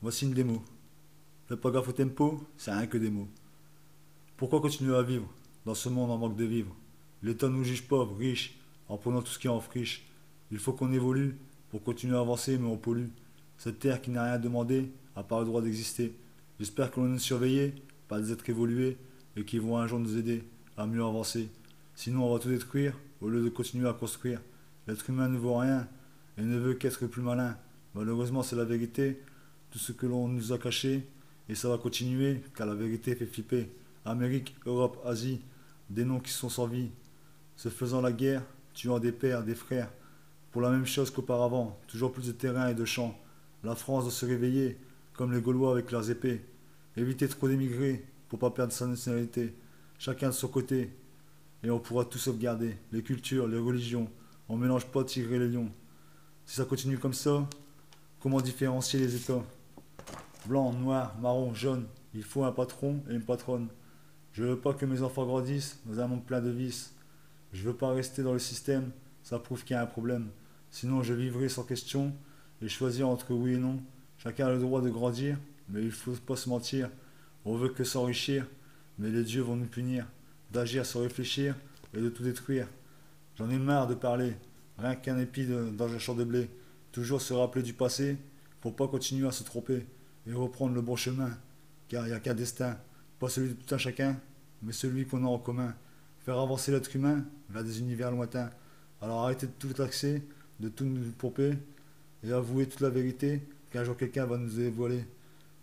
Voici une démo. Fais pas gaffe au tempo, c'est rien que des mots. Pourquoi continuer à vivre dans ce monde en manque de vivre? L'État nous juge pauvres, riches, en prenant tout ce qui est en friche. Il faut qu'on évolue pour continuer à avancer, mais on pollue. Cette terre qui n'a rien demandé, a pas le droit d'exister. J'espère que l'on est surveillé, par des êtres évolués, et qui vont un jour nous aider à mieux avancer. Sinon, on va tout détruire, au lieu de continuer à construire. L'être humain ne vaut rien, et ne veut qu'être plus malin. Malheureusement, c'est la vérité, tout ce que l'on nous a caché, et ça va continuer, car la vérité fait flipper. Amérique, Europe, Asie, des noms qui sont sans vie, se faisant la guerre, tuant des pères, des frères, pour la même chose qu'auparavant, toujours plus de terrain et de champs. La France doit se réveiller, comme les Gaulois avec leurs épées. Éviter trop d'émigrer, pour pas perdre sa nationalité. Chacun de son côté, et on pourra tout sauvegarder. Les cultures, les religions, on mélange pas tigre et les lions. Si ça continue comme ça, comment différencier les États? Blanc, noir, marron, jaune, il faut un patron et une patronne. Je veux pas que mes enfants grandissent dans un monde plein de vices. Je veux pas rester dans le système, ça prouve qu'il y a un problème. Sinon je vivrai sans question et choisir entre oui et non. Chacun a le droit de grandir, mais il faut pas se mentir. On veut que s'enrichir, mais les dieux vont nous punir. D'agir sans réfléchir et de tout détruire. J'en ai marre de parler, rien qu'un épi dans un champ de blé. Toujours se rappeler du passé pour pas continuer à se tromper et reprendre le bon chemin. Car il n'y a qu'un destin, pas celui de tout un chacun, mais celui qu'on a en commun. Faire avancer l'être humain vers des univers lointains. Alors arrêtez de tout taxer, de tout nous pomper, et avouez toute la vérité qu'un jour quelqu'un va nous dévoiler.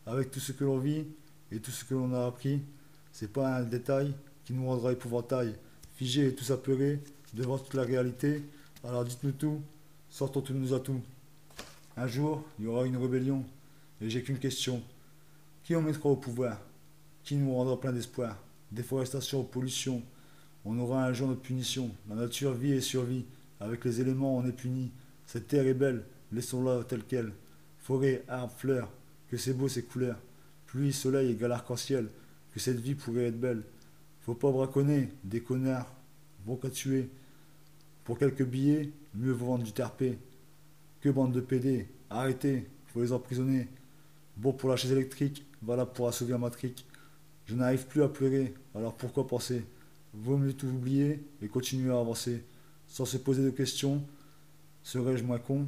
Avec tout ce que l'on vit et tout ce que l'on a appris, c'est pas un détail qui nous rendra épouvantail. Figés et tous apeurés devant toute la réalité, alors dites-nous tout, sortons tous nos atouts. Un jour, il y aura une rébellion, et j'ai qu'une question. Qui on mettra au pouvoir? Qui nous rendra plein d'espoir? Déforestation, pollution, on aura un jour notre punition. La nature vit et survit. Avec les éléments, on est puni. Cette terre est belle, laissons-la telle qu'elle. Forêt, arbres, fleurs, que c'est beau ces couleurs. Pluie, soleil égal arc-en-ciel, que cette vie pourrait être belle. Faut pas braconner, des connards vont qu'à tuer. Pour quelques billets, mieux vaut vendre du tarpé. Que bande de PD, arrêtez, faut les emprisonner. Bon pour la chaise électrique, voilà pour assouvir ma trique. Je n'arrive plus à pleurer, alors pourquoi penser? Vaut mieux tout oublier et continuer à avancer. Sans se poser de questions, serais-je moins con?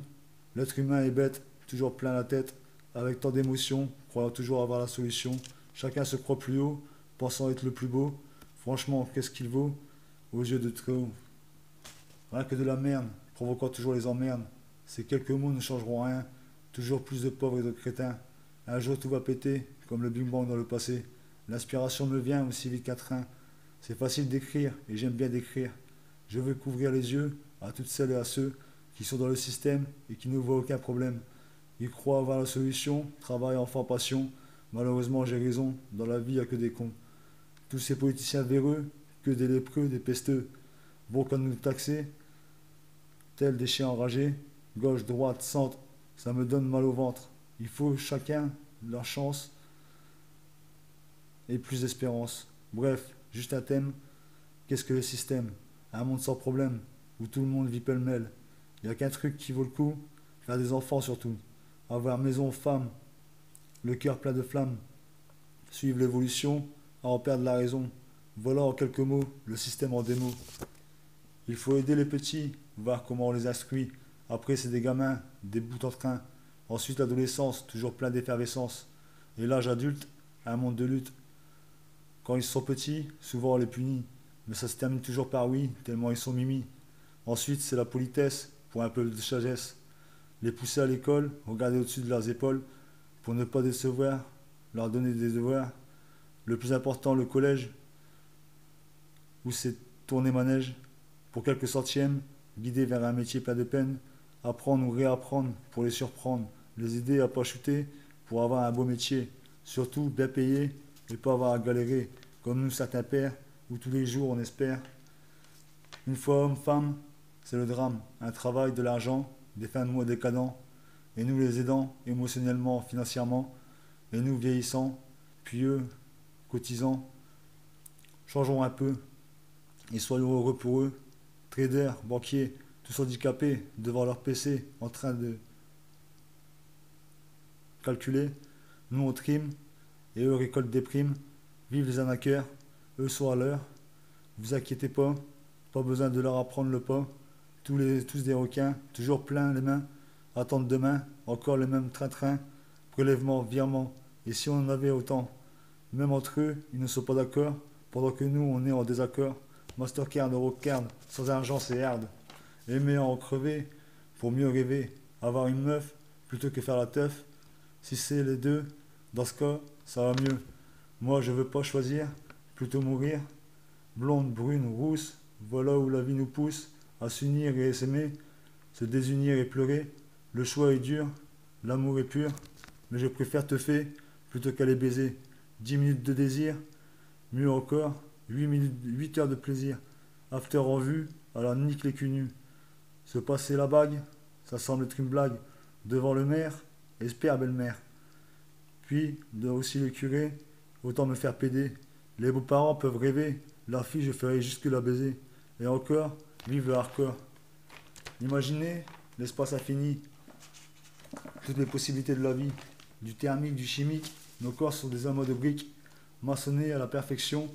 L'être humain est bête, toujours plein la tête, avec tant d'émotions, croyant toujours avoir la solution. Chacun se croit plus haut, pensant être le plus beau. Franchement, qu'est-ce qu'il vaut aux yeux de très haut? Rien que de la merde, provoquant toujours les emmerdes. Ces quelques mots ne changeront rien, toujours plus de pauvres et de crétins. Un jour tout va péter, comme le Big Bang dans le passé. L'inspiration me vient aussi vite qu'un train. C'est facile d'écrire, et j'aime bien d'écrire. Je veux couvrir les yeux à toutes celles et à ceux qui sont dans le système et qui ne voient aucun problème. Ils croient avoir la solution, travail, enfant, passion. Malheureusement, j'ai raison, dans la vie, il n'y a que des cons. Tous ces politiciens véreux, que des lépreux, des pesteux. Bon qu'à nous taxer, tels des chiens enragés. Gauche, droite, centre, ça me donne mal au ventre. Il faut chacun leur chance et plus d'espérance. Bref, juste un thème. Qu'est-ce que le système? Un monde sans problème, où tout le monde vit pêle-mêle. Il n'y a qu'un truc qui vaut le coup, faire des enfants surtout. Avoir maison, femme, le cœur plein de flammes. Suivre l'évolution, à en perdre la raison. Voilà en quelques mots le système en démo. Il faut aider les petits, voir comment on les instruit. Après, c'est des gamins, des bouts en train. Ensuite, l'adolescence, toujours plein d'effervescence. Et l'âge adulte, un monde de lutte. Quand ils sont petits, souvent on les punit. Mais ça se termine toujours par oui, tellement ils sont mimi. Ensuite, c'est la politesse, pour un peu de sagesse. Les pousser à l'école, regarder au-dessus de leurs épaules, pour ne pas décevoir, leur donner des devoirs. Le plus important, le collège, où c'est tourner manège, pour quelques centièmes, guider vers un métier plein de peine, apprendre ou réapprendre pour les surprendre, les aider à pas chuter pour avoir un beau métier, surtout bien payé et pas avoir à galérer, comme nous certains pères, où tous les jours on espère. Une fois homme-femme, c'est le drame, un travail, de l'argent, des fins de mois décadents, et nous les aidants, émotionnellement, financièrement, et nous vieillissants, puis eux, cotisants, changeons un peu, et soyons heureux pour eux, traders, banquiers, tous handicapés devant leur PC en train de calculer Nous on trime, et eux récoltent des primes. Vive les arnaqueurs, eux sont à l'heure. Vous inquiétez pas, pas besoin de leur apprendre le pas. Tous des requins, toujours plein les mains. Attendent demain, encore le même train-train. Prélèvement, virement. Et si on en avait autant? Même entre eux, ils ne sont pas d'accord. Pendant que nous, on est en désaccord. Mastercard, Eurocard, sans argent c'est hard. Aimer en crever, pour mieux rêver. Avoir une meuf, plutôt que faire la teuf. Si c'est les deux, dans ce cas, ça va mieux. Moi je veux pas choisir, plutôt mourir. Blonde, brune, rousse, voilà où la vie nous pousse. À s'unir et s'aimer, se désunir et pleurer. Le choix est dur, l'amour est pur. Mais je préfère te faire, plutôt qu'à les baiser. 10 minutes de désir, mieux encore, 8 heures de plaisir. After en vue, alors nique les culs nus. Se passer la bague, ça semble être une blague. Devant le maire, espère belle-mère. Puis, de aussi le curé, autant me faire péder. Les beaux-parents peuvent rêver, la fille je ferai jusque la baiser. Et encore, vive le hardcore. Imaginez l'espace infini, toutes les possibilités de la vie, du thermique, du chimique, nos corps sont des amas de briques, maçonnés à la perfection,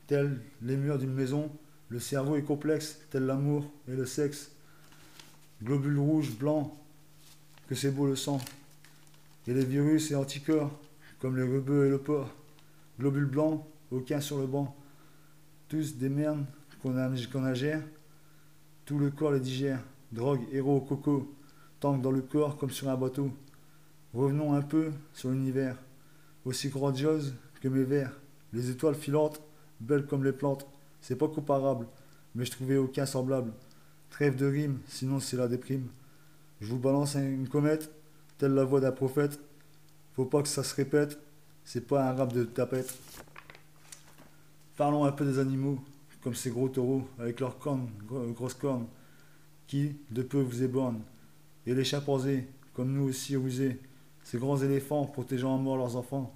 tels les murs d'une maison. Le cerveau est complexe, tel l'amour et le sexe. Globules rouges, blancs, que c'est beau le sang. Et les virus et anticorps, comme les rebeux et le porc. Globules blancs, aucun sur le banc. Tous des merdes qu'on ingère. Tout le corps les digère. Drogue, héros, coco. Tank dans le corps comme sur un bateau. Revenons un peu sur l'univers. Aussi grandiose que mes vers. Les étoiles filantes, belles comme les plantes. C'est pas comparable, mais je trouvais aucun semblable. Trêve de rime, sinon c'est la déprime. Je vous balance une comète, telle la voix d'un prophète. Faut pas que ça se répète, c'est pas un rap de tapette. Parlons un peu des animaux, comme ces gros taureaux, avec leurs cornes, grosses cornes, qui de peu vous ébornent. Et les chimpanzés, comme nous aussi rusés, ces grands éléphants protégeant à mort leurs enfants.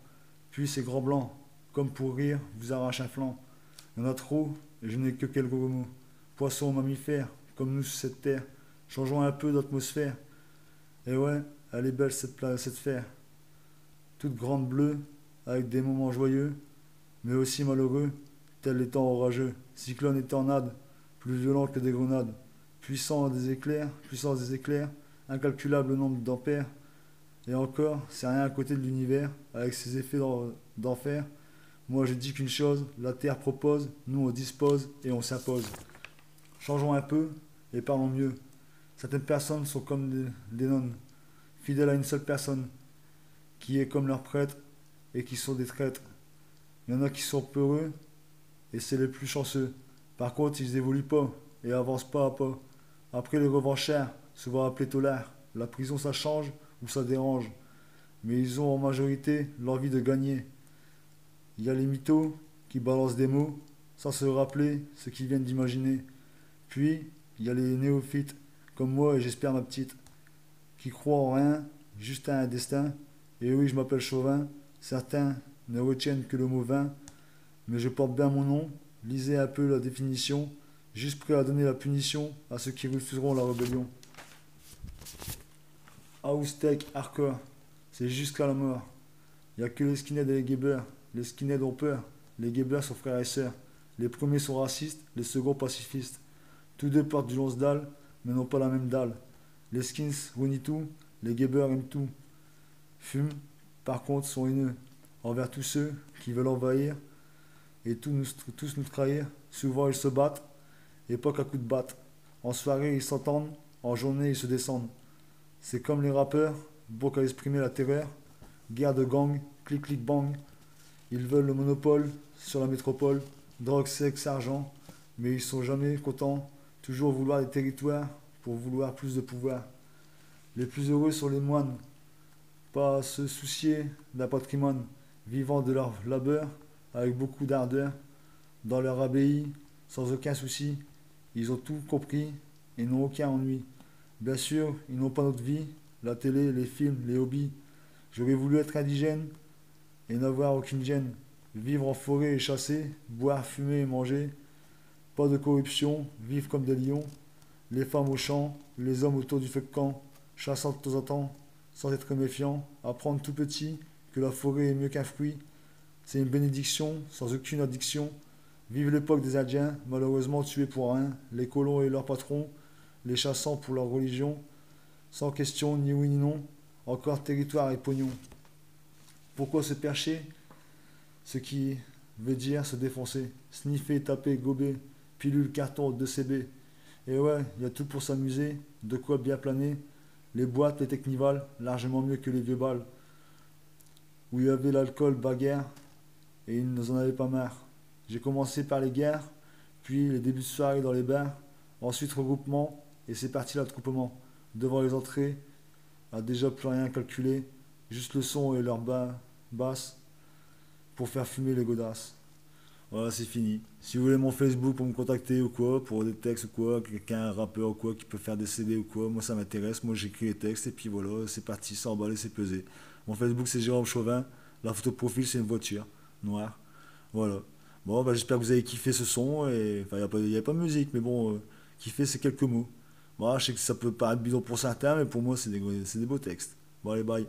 Puis ces grands blancs, comme pour rire, vous arrachent un flanc. Il y en a trop, et je n'ai que quelques mots. Poissons, mammifères, comme nous sur cette terre, changeons un peu d'atmosphère. Et ouais, elle est belle cette sphère. Toute grande bleue, avec des moments joyeux, mais aussi malheureux, tels les temps orageux. Cyclones et tornades, plus violents que des grenades. Puissance des éclairs, incalculable nombre d'ampères. Et encore, c'est rien à côté de l'univers, avec ses effets d'enfer. Moi je dis qu'une chose, la Terre propose, nous on dispose et on s'impose. Changeons un peu et parlons mieux. Certaines personnes sont comme des nonnes, fidèles à une seule personne, qui est comme leur prêtre et qui sont des traîtres. Il y en a qui sont peureux et c'est les plus chanceux. Par contre, ils évoluent pas et avancent pas à pas. Après les revanchards, souvent appelés taulards, la prison ça change ou ça dérange. Mais ils ont en majorité l'envie de gagner. Il y a les mythos qui balancent des mots sans se rappeler ce qu'ils viennent d'imaginer. Puis, il y a les néophytes, comme moi et j'espère ma petite, qui croient en rien, juste à un destin. Et oui, je m'appelle Chauvin. Certains ne retiennent que le mot vin, mais je porte bien mon nom. Lisez un peu la définition, juste prêt à donner la punition à ceux qui refuseront la rébellion. House tech, hardcore, c'est jusqu'à la mort. Il n'y a que les skinheads et les gabbers. Les skinheads ont peur, les gabbers sont frères et sœurs. Les premiers sont racistes, les seconds pacifistes. Tous deux portent du lance-dalle, mais n'ont pas la même dalle. Les skins renient tout, les gabbers aiment tout. Fument, par contre, sont haineux envers tous ceux qui veulent envahir et tous nous trahir. Souvent ils se battent, et pas qu'à coups de batte. En soirée ils s'entendent, en journée ils se descendent. C'est comme les rappeurs, beau qu'à exprimer la terreur. Guerre de gang, clic clic bang. Ils veulent le monopole sur la métropole, drogue, sexe, argent, mais ils sont jamais contents, toujours vouloir des territoires pour vouloir plus de pouvoir. Les plus heureux sont les moines, pas à se soucier d'un patrimoine, vivant de leur labeur avec beaucoup d'ardeur, dans leur abbaye, sans aucun souci. Ils ont tout compris et n'ont aucun ennui. Bien sûr, ils n'ont pas notre vie, la télé, les films, les hobbies. J'aurais voulu être indigène et n'avoir aucune gêne. Vivre en forêt et chasser, boire, fumer et manger. Pas de corruption, vivre comme des lions. Les femmes au champ, les hommes autour du feu de camp, chassant de temps en temps, sans être méfiant. Apprendre tout petit que la forêt est mieux qu'un fruit. C'est une bénédiction, sans aucune addiction. Vive l'époque des Indiens, malheureusement tués pour rien, les colons et leurs patrons, les chassants pour leur religion, sans question ni oui ni non, encore territoire et pognon. Pourquoi se percher? Ce qui veut dire se défoncer, sniffer, taper, gober, pilule, carton, 2CB. Et ouais, il y a tout pour s'amuser, de quoi bien planer. Les boîtes, les technivals, largement mieux que les vieux balles, où il y avait l'alcool, bagarre, et ils n'en avaient pas marre. J'ai commencé par les guerres, puis les débuts de soirée dans les bars, ensuite regroupement, et c'est parti l'attroupement. Devant les entrées, a déjà plus rien calculé, juste le son et leur basse pour faire fumer les godasses. Voilà, c'est fini. Si vous voulez mon Facebook pour me contacter ou quoi, pour des textes ou quoi, quelqu'un, un rappeur ou quoi, qui peut faire des CD ou quoi, moi ça m'intéresse, moi j'écris les textes et puis voilà, c'est parti, c'est emballé, c'est pesé. Mon Facebook c'est Jérôme Chauvin, la photo de profil c'est une voiture, noire. Voilà. Bon, bah, j'espère que vous avez kiffé ce son, et enfin, il n'y a pas de musique, mais bon, kiffé c'est quelques mots. Bon, je sais que ça peut paraître bidon pour certains, mais pour moi c'est des beaux textes. Bon, allez, bye.